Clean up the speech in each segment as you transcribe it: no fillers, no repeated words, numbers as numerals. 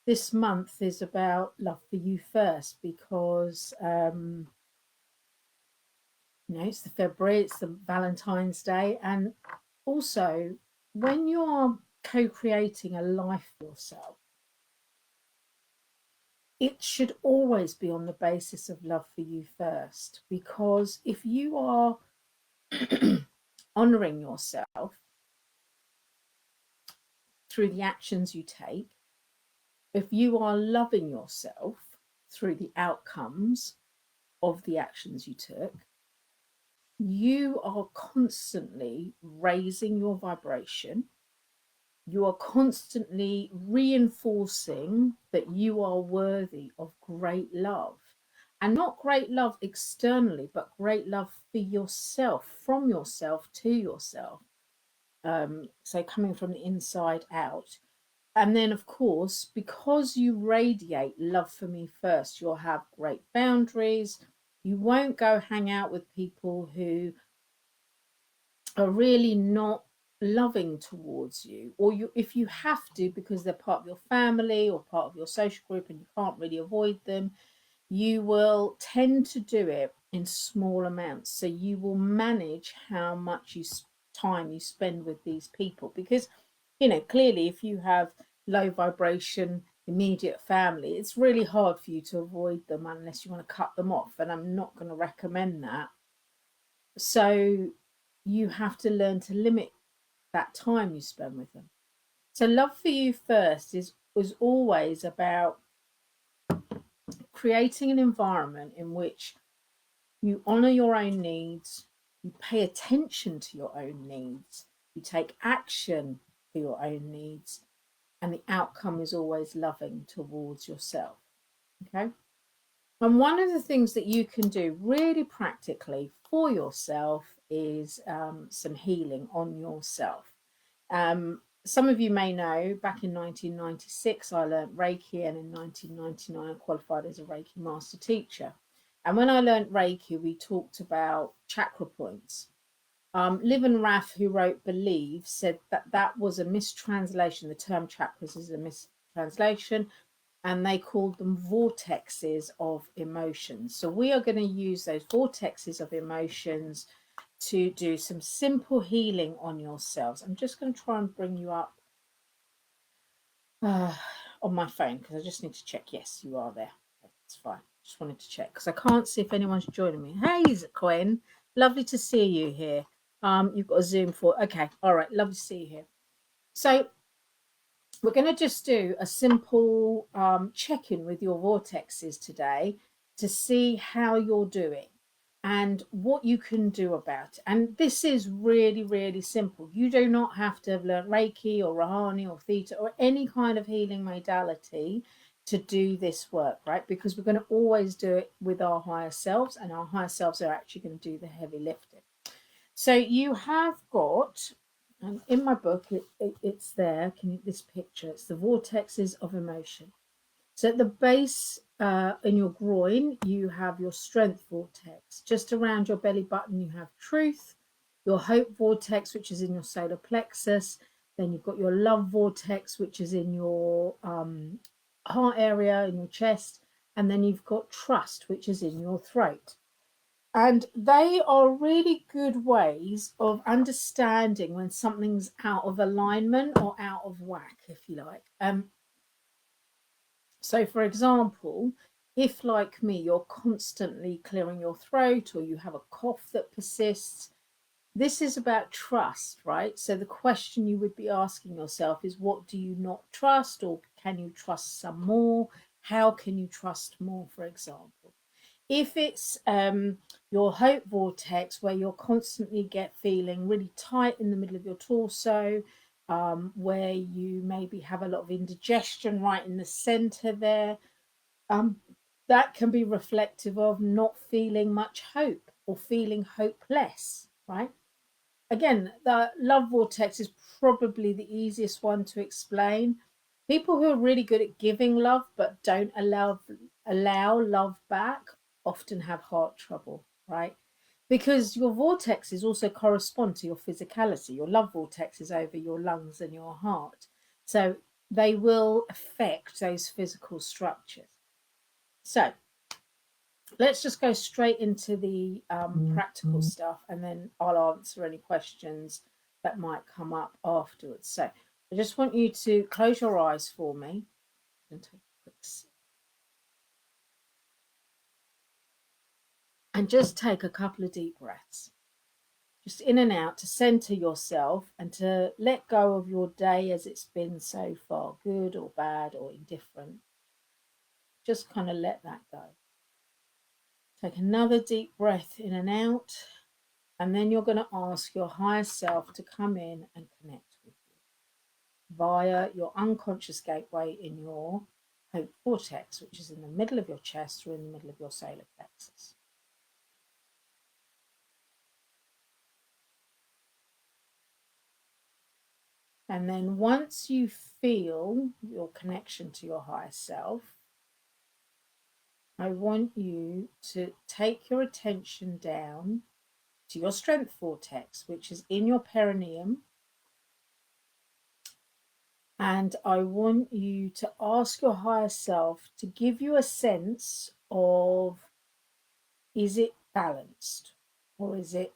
this month is about love for you first because it's the February, it's the Valentine's Day, and also when you're co-creating a life for yourself, it should always be on the basis of love for you first. Because if you are honoring yourself through the actions you take, if you are loving yourself through the outcomes of the actions you took, you are constantly raising your vibration. You are constantly reinforcing that you are worthy of great love. And not great love externally, but great love for yourself, from yourself to yourself. So coming from the inside out. And then, of course, because you radiate love for me first, you'll have great boundaries. You won't go hang out with people who are really not loving towards you, or you, if you have to because they're part of your family or part of your social group and you can't really avoid them, you will tend to do it in small amounts. So you will manage how much time you spend with these people, because clearly if you have low vibration immediate family, it's really hard for you to avoid them unless you want to cut them off, and I'm not going to recommend that. So you have to learn to limit that time you spend with them. So love for you first is was always about creating an environment in which you honor your own needs, you pay attention to your own needs, you take action for your own needs, and the outcome is always loving towards yourself. Okay. And one of the things that you can do really practically for yourself is some healing on yourself. Some of you may know back in 1996, I learned Reiki, and in 1999, I qualified as a Reiki master teacher. And when I learned Reiki, we talked about chakra points. Liv and Raf, who wrote Believe, said that that was a mistranslation. The term chakras is a mistranslation, and they called them vortexes of emotions. So we are going to use those vortexes of emotions to do some simple healing on yourselves. I'm just going to try and bring you up on my phone because I just need to check. Yes, you are there. That's fine. Just wanted to check because I can't see if anyone's joining me. Hey, Quinn, lovely to see you here. You've got a Zoom for. Okay, all right, lovely to see you here. So we're going to just do a simple check-in with your vortexes today to see how you're doing and what you can do about it. And this is really, really simple. You do not have to have learned Reiki or Rahani or Theta or any kind of healing modality to do this work, right? Because we're going to always do it with our higher selves, and our higher selves are actually going to do the heavy lifting. So you have got, and in my book, it's there. This picture? It's the vortexes of emotion. So at the base, in your groin, you have your strength vortex. Just around your belly button, you have truth. Your hope vortex, which is in your solar plexus. Then you've got your love vortex, which is in your heart area, in your chest. And then you've got trust, which is in your throat. And they are really good ways of understanding when something's out of alignment or out of whack, if you like. So, for example, if, like me, you're constantly clearing your throat or you have a cough that persists, this is about trust, right? So, the question you would be asking yourself is, what do you not trust, or can you trust some more? How can you trust more, for example? If it's your hope vortex, where you're constantly feeling really tight in the middle of your torso, where you maybe have a lot of indigestion right in the center there, that can be reflective of not feeling much hope or feeling hopeless, right? Again, the love vortex is probably the easiest one to explain. People who are really good at giving love but don't allow love back often have heart trouble, right? Because your vortexes also correspond to your physicality. Your love vortex is over your lungs and your heart. So they will affect those physical structures. So let's just go straight into the practical stuff, and then I'll answer any questions that might come up afterwards. So I just want you to close your eyes for me and take a quick sip. And just take a couple of deep breaths, just in and out, to center yourself and to let go of your day as it's been so far, good or bad or indifferent. Just kind of let that go. Take another deep breath in and out, and then you're going to ask your higher self to come in and connect with you via your unconscious gateway in your hope vortex, which is in the middle of your chest or in the middle of your solar plexus. And then once you feel your connection to your higher self, I want you to take your attention down to your strength vortex, which is in your perineum. And I want you to ask your higher self to give you a sense of, is it balanced or is it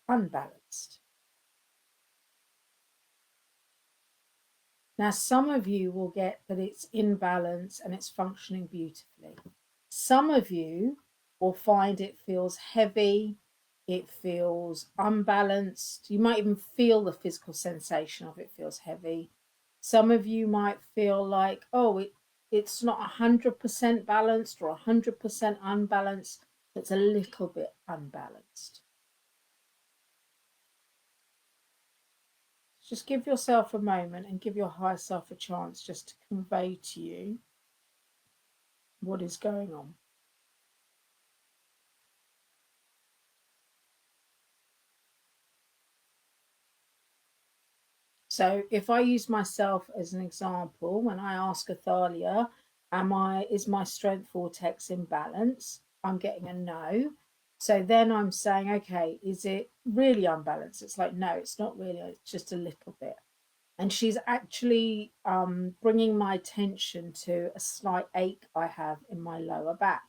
unbalanced? Now, some of you will get that it's in balance and it's functioning beautifully. Some of you will find it feels heavy, it feels unbalanced. You might even feel the physical sensation of it feels heavy. Some of you might feel like, oh, it's not 100% balanced or 100% unbalanced. It's a little bit unbalanced. Just give yourself a moment and give your higher self a chance just to convey to you what is going on. So if I use myself as an example, when I ask Athalia, is my strength vortex in balance? I'm getting a no. So then I'm saying, okay, is it really unbalanced? It's like, no, it's not really, it's just a little bit. And she's actually bringing my attention to a slight ache I have in my lower back.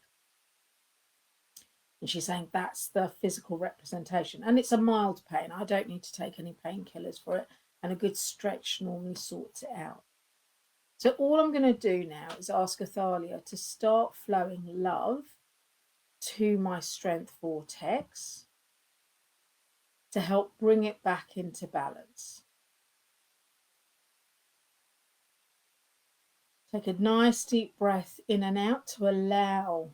And she's saying that's the physical representation. And it's a mild pain. I don't need to take any painkillers for it. And a good stretch normally sorts it out. So all I'm going to do now is ask Athalia to start flowing love to my strength vortex to help bring it back into balance. Take a nice deep breath in and out to allow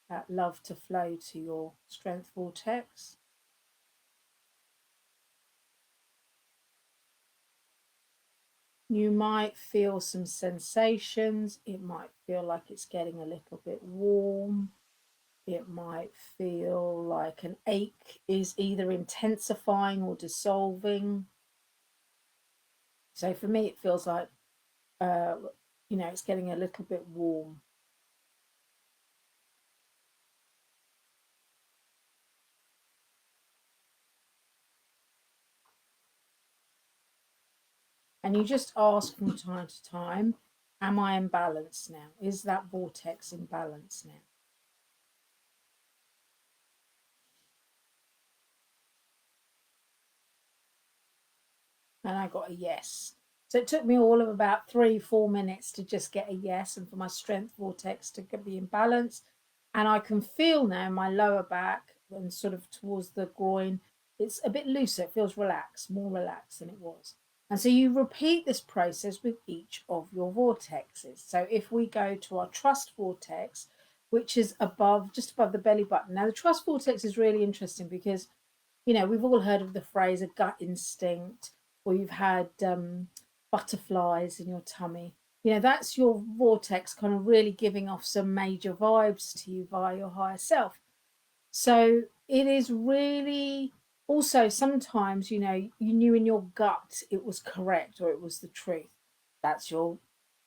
that love to flow to your strength vortex. You might feel some sensations. It might feel like it's getting a little bit warm. It might feel like an ache is either intensifying or dissolving. So for me, it feels like, it's getting a little bit warm. And you just ask from time to time, am I in balance now? Is that vortex in balance now? And I got a yes. So it took me all of about 3-4 minutes to just get a yes, and for my strength vortex to be in balance. And I can feel now my lower back and sort of towards the groin, it's a bit looser. It feels relaxed, more relaxed than it was. And so you repeat this process with each of your vortexes. So if we go to our trust vortex, which is just above the belly button. Now, the trust vortex is really interesting because, we've all heard of the phrase a gut instinct, or you've had butterflies in your tummy. That's your vortex kind of really giving off some major vibes to you via your higher self. So it is really also sometimes, you knew in your gut it was correct or it was the truth. That's your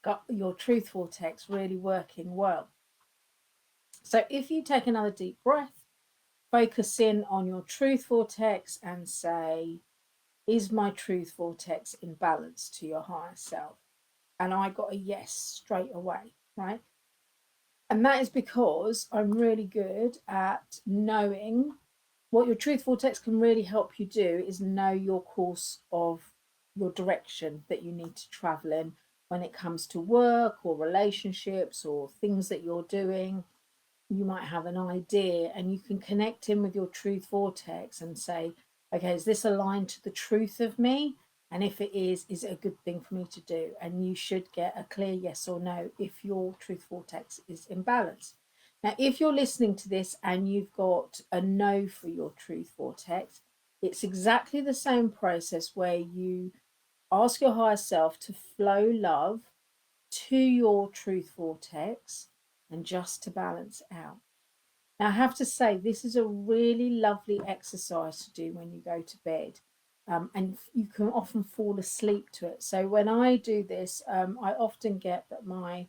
gut, your truth vortex really working well. So if you take another deep breath, focus in on your truth vortex and say, is my truth vortex in balance to your higher self? and I got a yes straight away, right? And that is because I'm really good at knowing what your truth vortex can really help you do is know your course of your direction that you need to travel in when it comes to work or relationships or things that you're doing. You might have an idea and you can connect in with your truth vortex and say, okay, is this aligned to the truth of me? And if it is it a good thing for me to do? And you should get a clear yes or no if your truth vortex is in balance. Now, if you're listening to this and you've got a no for your truth vortex, it's exactly the same process where you ask your higher self to flow love to your truth vortex and just to balance out. Now, I have to say, this is a really lovely exercise to do when you go to bed. And you can often fall asleep to it. So, when I do this, I often get that my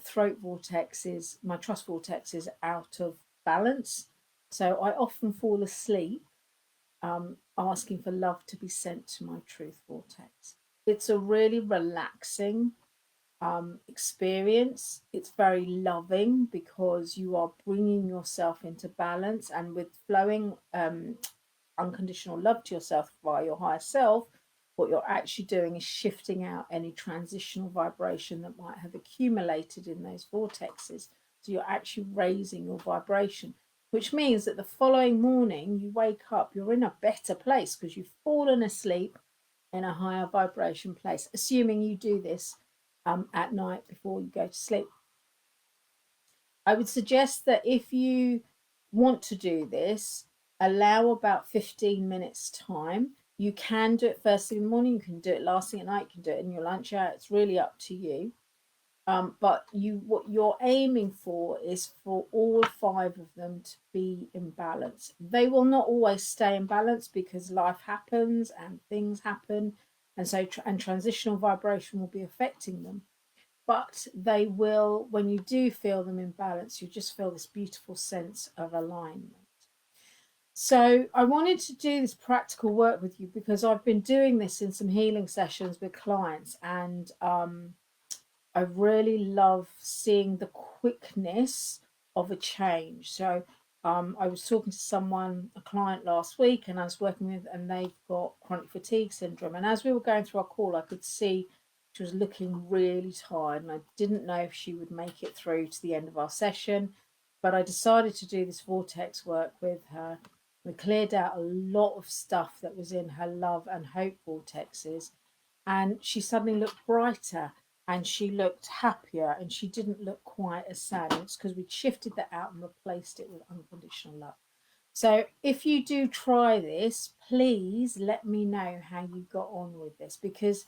throat vortex is, my trust vortex is out of balance. So, I often fall asleep asking for love to be sent to my truth vortex. It's a really relaxing experience. It's very loving because you are bringing yourself into balance, and with flowing unconditional love to yourself via your higher self, what you're actually doing is shifting out any transitional vibration that might have accumulated in those vortexes. So you're actually raising your vibration, which means that the following morning you wake up, you're in a better place because you've fallen asleep in a higher vibration place, assuming you do this at night before you go to sleep. I would suggest that if you want to do this, allow about 15 minutes time. You can do it first thing in the morning, you can do it last thing at night, you can do it in your lunch hour. It's really up to you. But what you're aiming for is for all 5 of them to be in balance. They will not always stay in balance because life happens and things happen, and so and transitional vibration will be affecting them. But they will, when you do feel them in balance, you just feel this beautiful sense of alignment. So I wanted to do this practical work with you because I've been doing this in some healing sessions with clients, and I really love seeing the quickness of a change. So I was talking to someone, a client last week, and I was working with, and they've got chronic fatigue syndrome. And as we were going through our call, I could see she was looking really tired, and I didn't know if she would make it through to the end of our session. But I decided to do this vortex work with her. We cleared out a lot of stuff that was in her love and hope vortexes, and she suddenly looked brighter and she looked happier and she didn't look quite as sad. And it's because we'd shifted that out and replaced it with unconditional love. So if you do try this, please let me know how you got on with this, because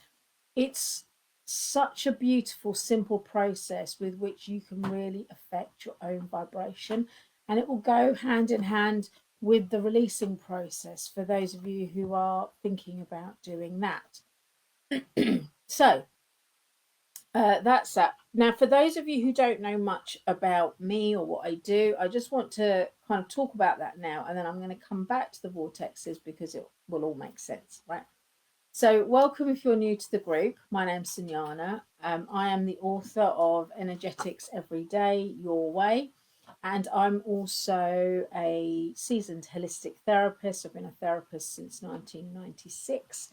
it's such a beautiful, simple process with which you can really affect your own vibration. And it will go hand in hand with the releasing process for those of you who are thinking about doing that. So that's that. Now, for those of you who don't know much about me or what I do, I just want to kind of talk about that now, and then I'm going to come back to the vortexes because it will all make sense, right? So, welcome if you're new to the group. My name's Sunyana. I am the author of Energetics Every Day, Your Way, and I'm also a seasoned holistic therapist. I've been a therapist since 1996.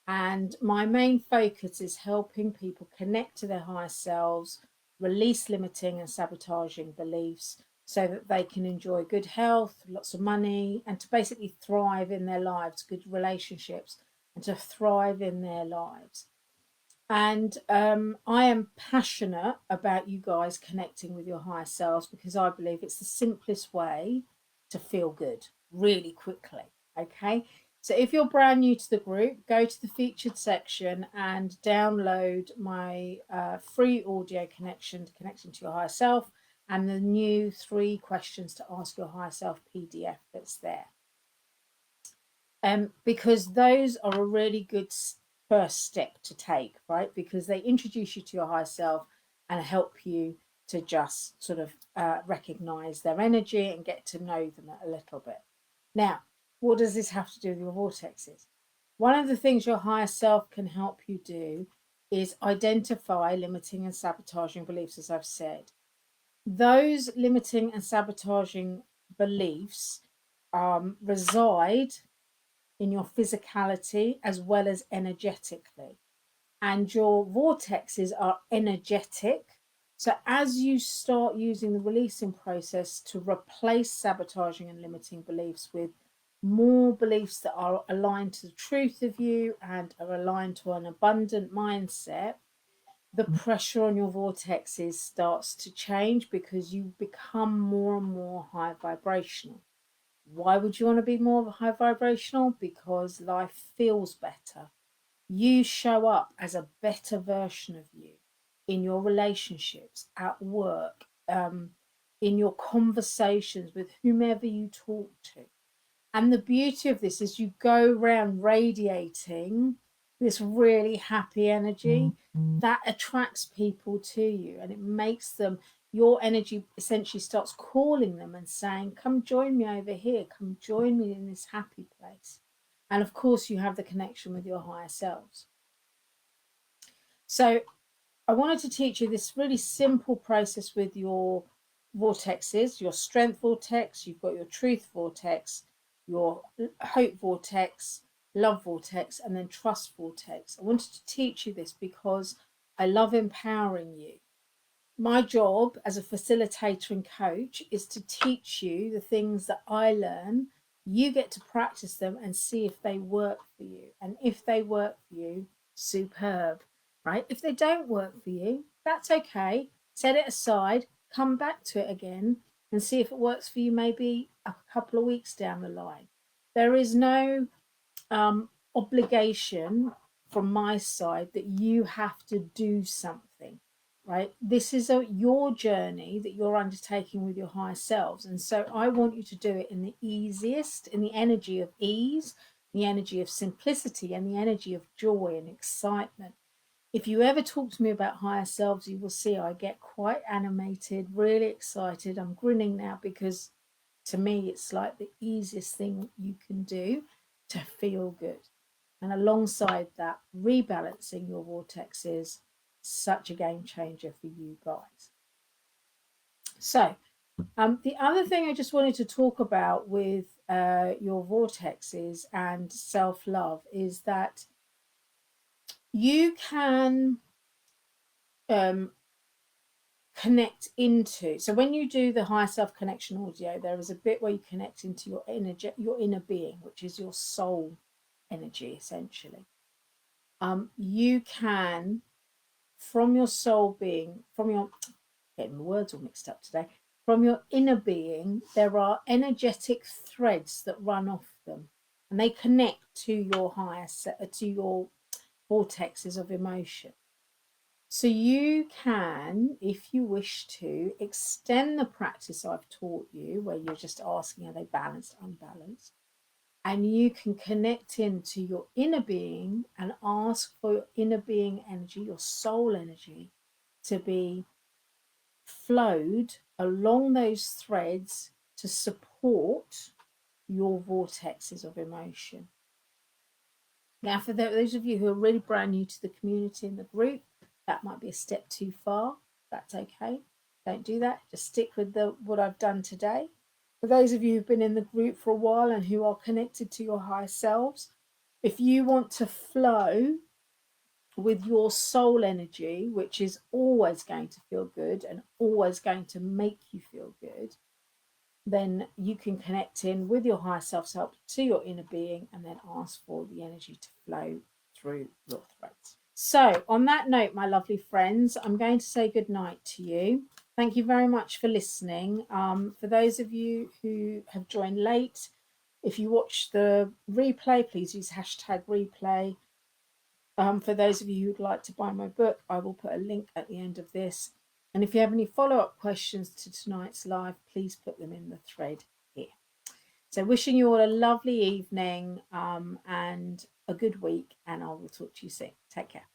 And my main focus is helping people connect to their higher selves, release limiting and sabotaging beliefs so that they can enjoy good health, lots of money, and to basically thrive in their lives, good relationships, and to thrive in their lives. And I am passionate about you guys connecting with your higher selves because I believe it's the simplest way to feel good really quickly. Okay. So if you're brand new to the group, go to the featured section and download my free audio connection to connecting to your higher self and the new 3 questions to ask your higher self PDF that's there. Because those are a really good first step to take, right? Because they introduce you to your higher self and help you to just sort of recognize their energy and get to know them a little bit. Now, what does this have to do with your vortexes? One of the things your higher self can help you do is identify limiting and sabotaging beliefs, as I've said. Those limiting and sabotaging beliefs reside in your physicality as well as energetically. And your vortexes are energetic. So as you start using the releasing process to replace sabotaging and limiting beliefs with more beliefs that are aligned to the truth of you and are aligned to an abundant mindset, the pressure on your vortexes starts to change because you become more and more high vibrational. Why would you want to be more high vibrational? Because life feels better. You show up as a better version of you in your relationships, at work, in your conversations with whomever you talk to. And the beauty of this is you go around radiating this really happy energy that attracts people to you, and it makes them, your energy essentially starts calling them and saying, come join me over here, come join me in this happy place. And of course, you have the connection with your higher selves. So I wanted to teach you this really simple process with your vortexes, your strength vortex, you've got your truth vortex, your hope vortex, love vortex, and then trust vortex. I wanted to teach you this because I love empowering you. My job as a facilitator and coach is to teach you the things that I learn. You get to practice them and see if they work for you. And if they work for you, superb, right? If they don't work for you, that's okay. Set it aside, come back to it again and see if it works for you maybe a couple of weeks down the line. There is no obligation from my side that you have to do something, right? This is your journey that you're undertaking with your higher selves. And so I want you to do it in the easiest, in the energy of ease, the energy of simplicity, and the energy of joy and excitement. If you ever talk to me about higher selves, you will see I get quite animated, really excited. I'm grinning now because to me, it's like the easiest thing you can do to feel good. And alongside that, rebalancing your vortex is such a game changer for you guys. So, the other thing I just wanted to talk about with your vortexes and self love is that you can connect into, so when you do the higher self connection audio, there is a bit where you connect into your energy, your inner being, which is your soul energy essentially. You can, from your soul being, from your, getting the words all mixed up today, from your inner being, there are energetic threads that run off them, and they connect to your higher, to your vortexes of emotion. So you can, if you wish to, extend the practice I've taught you, where you're just asking, are they balanced, unbalanced? And you can connect into your inner being and ask for your inner being energy, your soul energy, to be flowed along those threads to support your vortexes of emotion. Now, for those of you who are really brand new to the community and the group, that might be a step too far. That's okay. Don't do that. Just stick with what I've done today. For those of you who've been in the group for a while and who are connected to your higher selves, if you want to flow with your soul energy, which is always going to feel good and always going to make you feel good, then you can connect in with your higher self to your inner being and then ask for the energy to flow through your threads. So on that note, my lovely friends, I'm going to say good night to you. Thank you very much for listening. For those of you who have joined late, if you watch the replay, please use hashtag replay. For those of you who'd like to buy my book, I will put a link at the end of this. And if you have any follow-up questions to tonight's live, please put them in the thread here. So wishing you all a lovely evening and a good week, and I will talk to you soon. Take care.